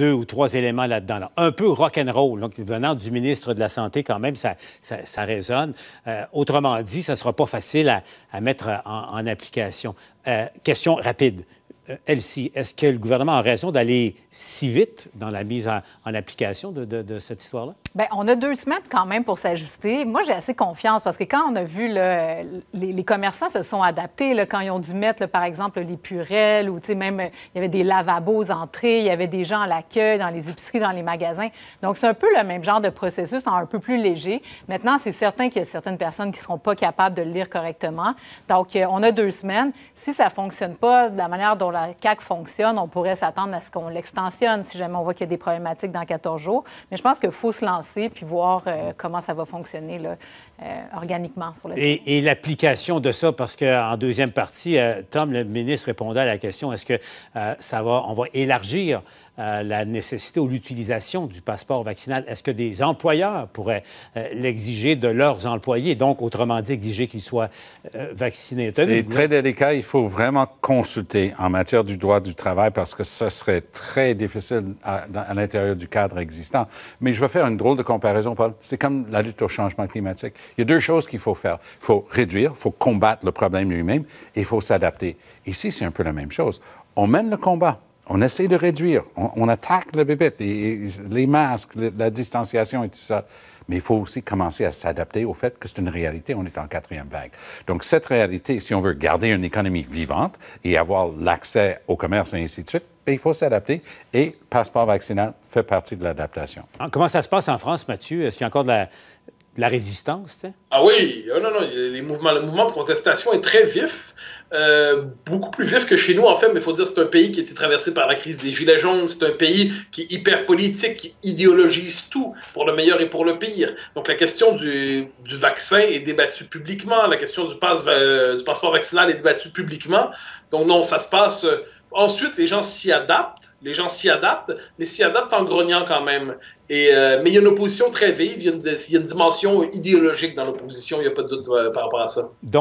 2 ou 3 éléments là-dedans. Là. Un peu rock'n'roll, donc venant du ministre de la Santé, quand même, ça résonne. Autrement dit, ça ne sera pas facile à mettre en application. Question rapide. Elsie, est-ce que le gouvernement a raison d'aller si vite dans la mise en application de cette histoire-là? Bien, on a 2 semaines quand même pour s'ajuster. Moi, j'ai assez confiance parce que quand on a vu, là, les commerçants se sont adaptés là, quand ils ont dû mettre, là, par exemple, les purelles ou même, il y avait des lavabos aux entrées, il y avait des gens à l'accueil, dans les épiceries, dans les magasins. Donc, c'est un peu le même genre de processus, un peu plus léger. Maintenant, c'est certain qu'il y a certaines personnes qui ne seront pas capables de le lire correctement. Donc, on a 2 semaines. Si ça ne fonctionne pas de la manière dont la CAQ fonctionne, on pourrait s'attendre à ce qu'on l'extensionne si jamais on voit qu'il y a des problématiques dans 14 jours. Mais je pense qu'il faut se lancer puis voir comment ça va fonctionner là, organiquement sur le terrain. Et l'application de ça, parce qu'en deuxième partie, Tom, le ministre, répondait à la question, est-ce que on va élargir la nécessité ou l'utilisation du passeport vaccinal? Est-ce que des employeurs pourraient l'exiger de leurs employés, donc, autrement dit, exiger qu'ils soient vaccinés? C'est très délicat. Il faut vraiment consulter en matière du droit du travail parce que ça serait très difficile à l'intérieur du cadre existant. Mais je vais faire une drôle de comparaison, Paul. C'est comme la lutte au changement climatique. Il y a 2 choses qu'il faut faire. Il faut réduire, il faut combattre le problème lui-même et il faut s'adapter. Ici, c'est un peu la même chose. On mène le combat. On essaie de réduire. On attaque le bébé, les masques, la distanciation et tout ça. Mais il faut aussi commencer à s'adapter au fait que c'est une réalité. On est en 4e vague. Donc, cette réalité, si on veut garder une économie vivante et avoir l'accès au commerce et ainsi de suite, bien, il faut s'adapter. Et le passeport vaccinal fait partie de l'adaptation. Comment ça se passe en France, Mathieu? Est-ce qu'il y a encore de la résistance? Tu sais? Ah oui, non, le mouvement de protestation est très vif. Beaucoup plus vif que chez nous, en fait, mais il faut dire que c'est un pays qui a été traversé par la crise des Gilets jaunes. C'est un pays qui est hyper politique, qui idéologise tout, pour le meilleur et pour le pire. Donc, la question du vaccin est débattue publiquement. La question du passeport vaccinal est débattue publiquement. Donc, non, ça se passe... Ensuite, les gens s'y adaptent, mais s'y adaptent en grognant quand même. Mais il y a une opposition très vive, il y a une dimension idéologique dans l'opposition, il n'y a pas de doute par rapport à ça. Donc,